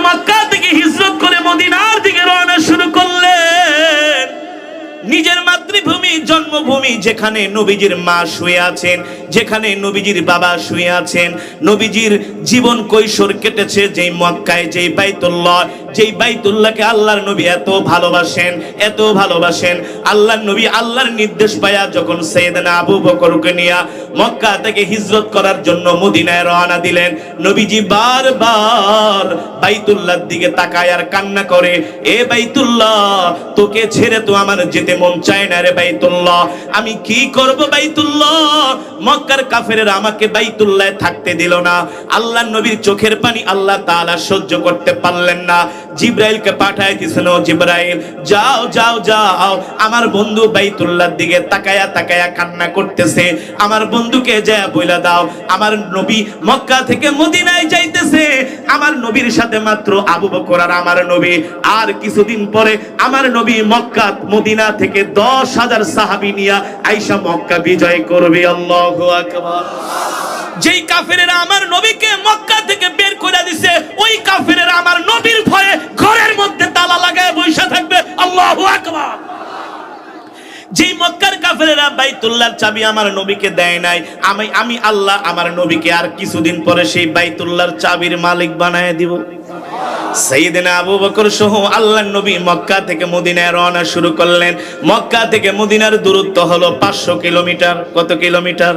মক্কা থেকে হিজরত করে মদিনার দিকে রওনা শুরু করলেন। নিজের মাতৃভূমি জন্মভূমি যেখানে নবীজির মা শুয়ে আছেন, যেখানে নবীজির বাবা শুয়ে আছেন, নবীজির জীবন কৈশোর কেটেছে যেই মক্কায়, যেই বাইতুল্লাহ, যেই বাইতুল্লাহকে আল্লাহর নবী এত ভালোবাসেন, এত ভালোবাসেন। আল্লাহর নবী আল্লাহর নির্দেশ পায়া যখন সাইয়েদনা আবু বকরকে নিয়ে মক্কা থেকে হিজরত করার জন্য মদিনায় রওনা দিলেন, নবীজি বারবার বাইতুল্লাহর দিকে তাকায় আর কান্না করে, এ বাইতুল্লাহ, তোকে ছেড়ে তো আমার যেতে মন চায় না রে বাইতুল্লাহ, আমি কি করব বাইতুল্লাহ? মক্কার কাফেরেরা আমাকে বাইতুল্লাহে থাকতে দিল না। আল্লাহর নবীর চোখের পানি আল্লাহ তাআলা সহ্য করতে পারলেন না। জিবরাইলকে পাঠায় দিয়েছেন, ও জিবরাইল, যাও যাও যাও, আমার বন্ধু বাইতুল্লাহর দিকে তাকায়া তাকায়া কান্না করতেছে, আমার বন্ধুকে যা বইলা দাও আমার নবী মক্কা থেকে মদিনায় যাইতেছে, আমার নবীর সাথে মাত্র আবু বকর আর আমার নবী, আর কিছুদিন পরে আমার নবী মক্কা মদিনা থেকে 10,000 সাহাবী নিয়ে আয়েশা মক্কা বিজয় করবে। আল্লাহু আকবার। যেই কাফেরেরা আমার নবীকে মক্কা থেকে বের করে দিছে, ওই কাফেরেরা আমার নবীর ভয়ে ঘরের মধ্যে তালা লাগায় বসে থাকবে। আল্লাহু আকবার। যেই মক্কার কাফেরেরা বাইতুল্লাহর চাবি আমার নবীকে দেয় নাই, আমি আল্লাহ আমার নবীকে আর কিছুদিন পরে সেই বাইতুল্লাহর চাবির মালিক বানায় দিব। সাইয়েদনা আবু বকর সহ আল্লাহর নবী মক্কা থেকে মদিনায় রওনা শুরু করলেন। মক্কা থেকে মদিনার দূরত্ব হলো 500 কিলোমিটার। কত কিলোমিটার?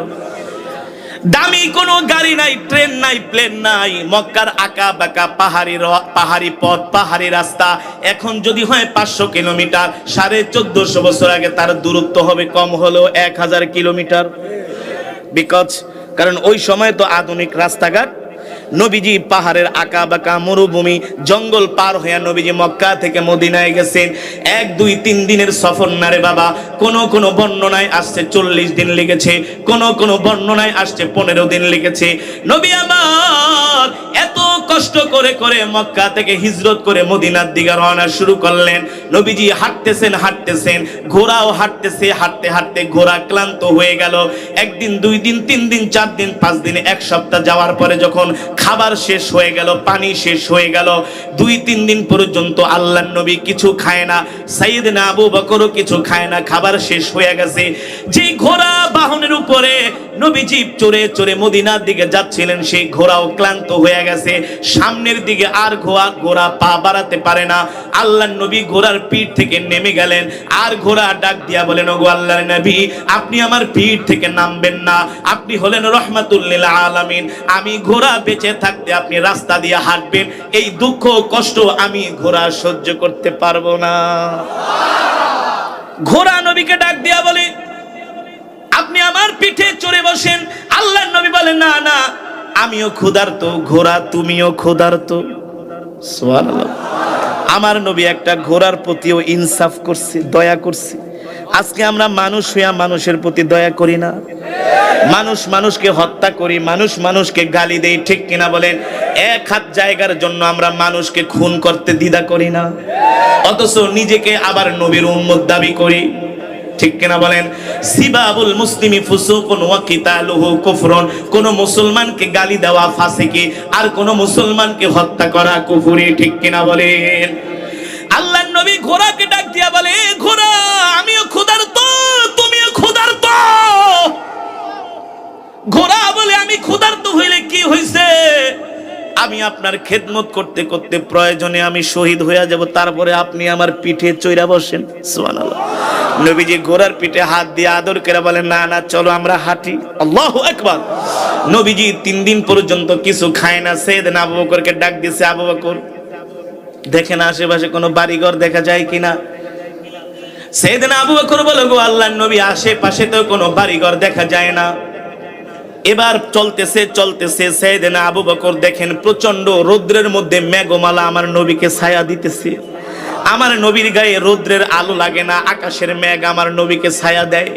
দামি কোনো গাড়ি নাই, ট্রেন নাই, প্লেন নাই, মক্কার আঁকা বাঁকা পাহাড়ি পথ, পাহাড়ি রাস্তা। এখন যদি হয় 500 কিলোমিটার, 1450 বছর আগে তার দূরত্ব হবে কম হলেও 1000 কিলোমিটার। কারণ ওই সময় তো আধুনিক রাস্তাঘাট। নবীজি পাহাড়ের আঁকা বাঁকা মরুভূমি জঙ্গল পার হয়ে নবীজি মক্কা থেকে মদিনায় গেছেন। 1, 2, 3 দিনের সফর না রে বাবা। কোন বর্ণনায় আসছে 40 দিন লেগেছে, কোন বর্ণনায় আসছে 15 দিন লেগেছে। নবী আমার এত কষ্ট করে করে মক্কা থেকে হিজরত করে মদিনার দিকে রওনা শুরু করলেন। নবীজি হাঁটতেছেন, ঘোড়াও হাঁটতেছে, হাঁটতে হাঁটতে ঘোড়া ক্লান্ত হয়ে গেল। 1 দিন, 2 দিন, 3 দিন, 4 দিন, 5 দিন, 1 সপ্তাহ যাওয়ার পরে যখন খাবার শেষ হয়ে গেল, পানি শেষ হয়ে গেল, 2-3 দিন পর্যন্ত আল্লাহর নবী কিছু খায় না, সাইয়েদনা আবু বকরও কিছু খায় না, খাবার শেষ হয়ে গেছে। যেই ঘোড়া বাহনের উপরে নবীজি চড়ে চড়ে মদিনার দিকে যাচ্ছিলেন, সেই ঘোড়াও ক্লান্ত হয়ে গেছে। সামনের দিকে আর ঘোড়া পা বাড়াতে পারে না। আল্লাহর নবী ঘোড়ার পিঠ থেকে নেমে গেলেন। আর ঘোড়া ডাক দিয়া বলেন, ওগো আল্লাহর নবী, আপনি আমার পিঠ থেকে নামবেন না, আপনি হলেন রহমাতুল লিল আলামিন, আমি ঘোড়া বেঁচে থাকতে আপনি রাস্তা দিয়ে হাঁটবেন, এই দুঃখ কষ্ট আমি ঘোড়া সহ্য করতে পারবো না। ঘোড়া নবীকে ডাক দিয়া বলে, আপনি আমার পিঠে চড়ে বসেন। আল্লাহর নবী বলেন, না না, আমিও ক্ষুধার্ত, ঘোড়া তুমিও ক্ষুধার্ত। সুবহানাল্লাহ। আমার নবী একটা ঘোড়ার প্রতিও ইনসাফ করছে, দয়া করছে। আজকে আমরা মানুষ হইয়া মানুষের প্রতি দয়া করি না, মানুষকে হত্যা করি, মানুষকে গালি দেই, ঠিক কিনা বলেন? 1 হাত জায়গার জন্য আমরা মানুষকে খুন করতে দ্বিধা করি না, অথচ নিজেকে আবার নবীর উম্মত দাবি করি, ঠিক কিনা বলেন? সিবাবুল মুসলিমি ফুসুকুন ওয়া কিতালুহু কুফরুন। কোন মুসলমানকে গালি দেওয়া ফাসিকি, আর কোন মুসলমানকে হত্যা করা কুফরি, ঠিক কিনা বলেন? আল্লাহর নবী ঘোড়াকে ডাক দিয়া বলে, ঘোড়া, আমিও ক্ষুধার্ত, তুমিও ক্ষুধার্ত। ঘোড়া বলে, আমি ক্ষুধার্ত হইলে কি হইছে? আমি আপনার খেদমত করতে করতে প্রয়োজনে আমি শহীদ হয়ে যাব, তারপরে আপনি আমার পিঠে চইরা বসেন। সুবহানাল্লাহ। নবীজি ঘোড়ার পিঠে হাত দিয়ে আদর করে বলেন, না না, চলো আমরা হাঁটি। আল্লাহু আকবার। নবীজি 3 দিন পর্যন্ত কিছু খায় না। সাইয়েদনা আবু বকরকে ডাক দিয়েছে, আবু বকর, দেখেন আশেপাশে কোনো বাড়িঘর দেখা যায় কিনা। সাইয়েদনা আবু বকর বলে, গো আল্লাহর নবী, আশেপাশে তো কোনো বাড়িঘর দেখা যায় না। এবার চলতেছে সাইয়েদনা আবু বকর দেখেন প্রচন্ড রৌদ্রের মধ্যে মেঘমালা আমার নবীকে ছায়া দিতেছে। আমার নবীর গায়ে রৌদ্রের আলো লাগে না, আকাশের মেঘ আমার নবীকে ছায়া দেয়।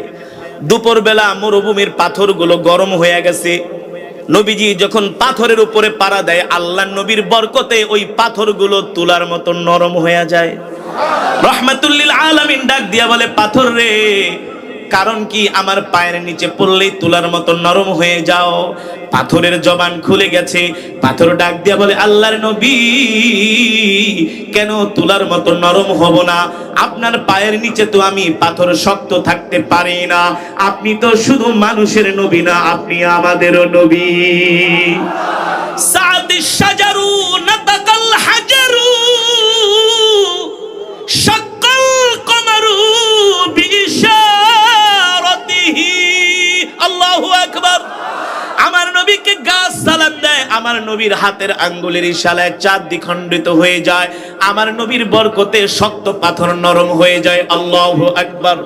দুপুরবেলা মরুভূমির পাথরগুলো গরম হয়ে গেছে। নবীজি যখন পাথরের উপরে পাড়া দেয়, আল্লাহর নবীর বরকতে ওই পাথরগুলো তুলার মতো নরম হয়ে যায়। রহমাতুল লিল আলামিন ডাক দিয়া বলে, পাথর রে, কারণ কি, আমার পায়ের নিচে পড়লেই তুলার মতো নরম হয়ে যাও। পাথরের জবান খুলে গেছে। পাথর ডাক দিয়া বলে, আল্লাহর নবী, কেন তুলার মতো নরম হব না? আপনার পায়ের নিচে তো আমি পাথর শক্ত থাকতে পারি না। আপনি তো শুধু মানুষের নবী না, আপনি আমাদেরও নবী। সাদিস শাজারু নাতাকাল হাজারু শাক্কাল কমারু বিইশারাতিহি। আল্লাহু আকবার। আমার নবীকে গাছ সালাম দেয়, আমার নবীর হাতের আঙ্গুলের ইশারায় চাঁদ দ্বিখণ্ডিত হয়ে যায়, আমার নবীর বরকতে শক্ত পাথর নরম হয়ে যায়। আল্লাহু আকবার।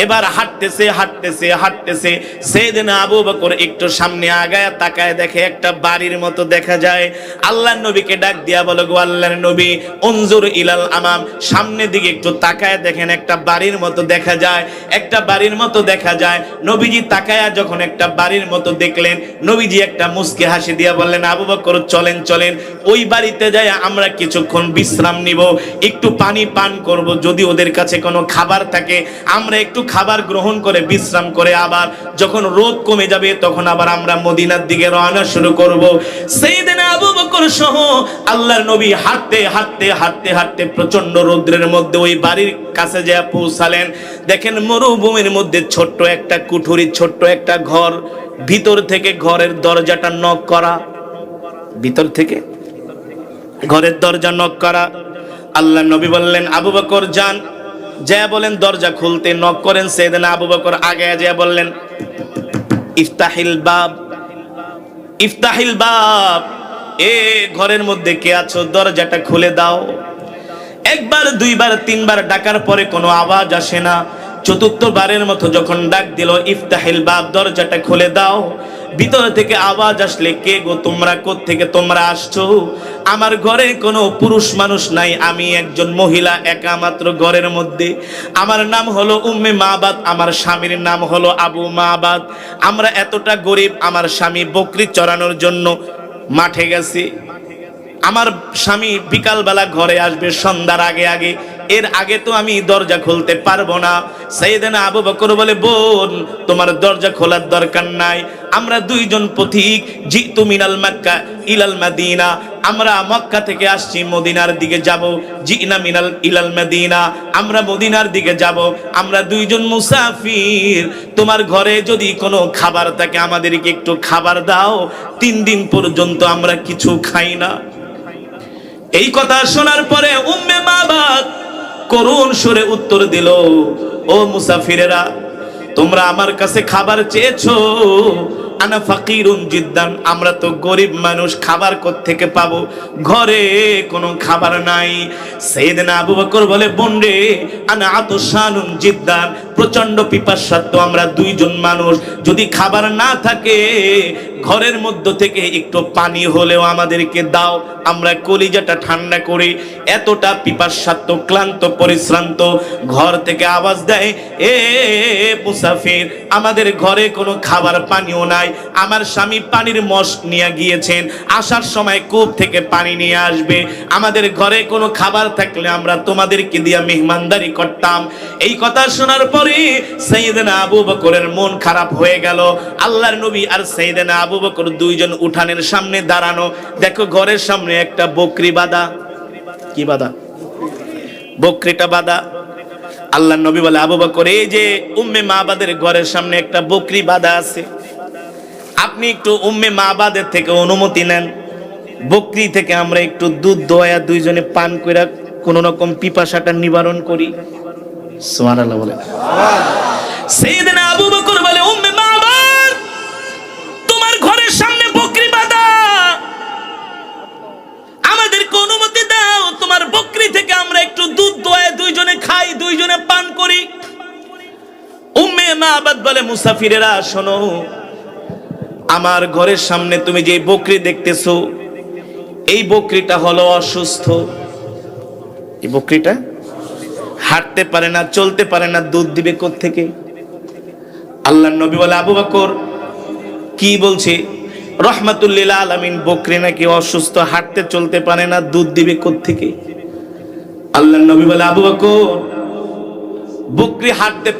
এবার হাঁটতেছে হাঁটতেছে হাঁটতেছে, সাইয়েদনা আবু বকর একটু সামনে আগায় তাকায়, দেখে একটা বাড়ির মতো দেখা যায়। আল্লাহর নবীকে ডাক দিয়া বলে, গো আল্লাহর নবী, উনজুর ইলাল আমাম, সামনের দিকে একটু তাকায় দেখেন একটা বাড়ির মতো দেখা যায়, একটা বাড়ির মতো দেখা যায়। নবীজি তাকায়া যখন একটা বাড়ির মতো দেখলেন, নবীজি একটা মুস্কি হাসি দিয়া বললেন, আবু বকর চলেন চলেন, ওই বাড়িতে যায় আমরা কিছুক্ষণ বিশ্রাম নিব, একটু পানি পান করব, যদি ওদের কাছে কোনো খাবার থাকে আমরা একটু খাবার গ্রহণ করে বিশ্রাম করে আবার যখন রোদ কমে যাবে তখন আবার আমরা মদিনার দিকে রওনা শুরু করব। সাইয়েদনা আবু বকর সহ আল্লাহর নবী হাঁটতে হাঁটতে হাঁটতে হাঁটতে প্রচন্ড রৌদ্রের মধ্যে ওই বাড়ির কাছে যা পৌঁছালেন। দেখেন মরুভূমির মধ্যে ছোট্ট একটা কুঠুরি, ছোট্ট একটা ঘর, ভিতর থেকে ঘরের দরজাটা নক করা, ভিতর থেকে ঘরের দরজা নক করা। আল্লাহর নবী বললেন, আবু বকর যান, যা বলেন দরজা খুলতে, নক করেন। সাইয়েদনা আবু বকর আগে যা বললেন, ইফতাহিল বাব, ইফতাহিল বাব, এ ঘরের মধ্যে কে আছো, দরজাটা খুলে দাও। একবার দুইবার তিনবার ডাকার পরে কোনো আওয়াজ আসে না। চতুর্থবারের মতো যখন ডাক দিল, ইফতাহিল বাব, দরজাটা খুলে দাও, ভিতর থেকে আওয়াজ আসলে, কে গো তোমরা, কোত্থেকে তোমরা আসছো? আমার ঘরে কোনো পুরুষ মানুষ নাই, আমি একজন মহিলা একা মাত্র ঘরের মধ্যে। আমার নাম হলো উম্মে মাবাদ, আমার স্বামীর নাম হলো আবু মাবাদ। আমরা এতটা গরিব, আমার স্বামী বকরি চড়ানোর জন্য মাঠে গেছে। আমার স্বামী বিকালবেলা ঘরে আসবে সন্ধ্যার আগে আগে, এর আগে তো আমি দরজা খুলতে পারবো না। সাইয়েদনা আবু বকর বলে, বোন তোমার দরজা খোলার দরকার নাই, আমরা দুইজন পথিক, জিতু মিনাল মক্কা ইলাল মদিনা, আমরা মক্কা থেকে আসছি মদিনার দিকে যাব, জিনা মিনাল ইলাল মদিনা, আমরা মদিনার দিকে যাব, আমরা দুইজন মুসাফির, তোমার ঘরে যদি কোনো খাবার থাকে আমাদেরকে একটু খাবার দাও, 3 দিন পর্যন্ত আমরা কিছু খাই না। এই কথা শোনার পরে উম্মে মাবাদ করুণ সুরে উত্তর দিল, ও মুসাফিরেরা, তোমরা আমার কাছে খাবার চেয়েছো, আনা ফাকিরুন জিদ্দান, আমরা তো গরিব মানুষ, খাবার কোত্থেকে পাবো, ঘরে কোনো খাবার নাই। সাইয়েদনা আবু বকর বলে, বোন রে, আনা আতশানুন জিদ্দান, প্রচন্ড পিপাসার্থ আমরা দুইজন মানুষ, যদি খাবার না থাকে ঘরের মধ্য থেকে একটু পানি হলেও আমাদেরকে দাও, আমরা কলিজাটা ঠান্ডা করি, এতটা পিপাসার্থ, ক্লান্ত পরিশ্রান্ত। ঘর থেকে আওয়াজ দেয়, এ মুসাফির, আমাদের ঘরে কোনো খাবার পানিও নাই, আমার স্বামী পানির মশক নিয়ে গিয়েছেন, আসার সময় কূপ থেকে পানি নিয়ে আসবে, আমাদের ঘরে কোনো খাবার থাকলে আমরা তোমাদেরকে দিয়া মেহমানদারি করতাম। এই কথা শোনার পরে সাইয়েদনা আবু বকরের মন খারাপ হয়ে গেল। আল্লাহর নবী আর সাইয়েদনা আবু বকর দুইজন উঠানের সামনে দাঁড়ানো, দেখো ঘরের সামনে একটা বকরি বাঁধা। কি বাঁধা? বকরিটা বাঁধা। আল্লাহর নবী বলে, আবু বকর, এই যে উম্মে মাবাদের ঘরের সামনে একটা বকরি বাঁধা আছে, আপনি একটু উম্মে মাবাদের থেকে অনুমতি নেন, বকরি থেকে আমরা একটু দুধ দোয়া দুইজনে পান করে কোন রকম পিপাসাটা নিবারণ করি। সুবহানাল্লাহ বলে। সাইয়েদনা আবু বকর বলে, উম্মে মাবাদ, তোমার ঘরের সামনে বকরি বাঁধা, আমাদেরকে অনুমতি দাও, তোমার বকরি থেকে আমরা একটু দুধ দোয়া দুইজনে খাই, দুইজনে পান করি। উম্মে মাবাদ বলে, মুসাফিরেরা শোনো, আমার ঘরের সামনে তুমি যে বকরি দেখতেছো, এই বকরিটা হলো অসুস্থ, এই বকরিটা হাঁটতে পারে না, চলতে পারে না, দুধ দিবে কোত্থেকে? আল্লাহর নবী বলে, আবু বকর কি বলছে? রহমাতুল লিল আলামিন বকরি নাকি অসুস্থ, হাঁটতে চলতে পারে না, দুধ দিবে কোত্থেকে? আল্লাহর নবী বলে, আবু বকর, বকরি হাঁটতে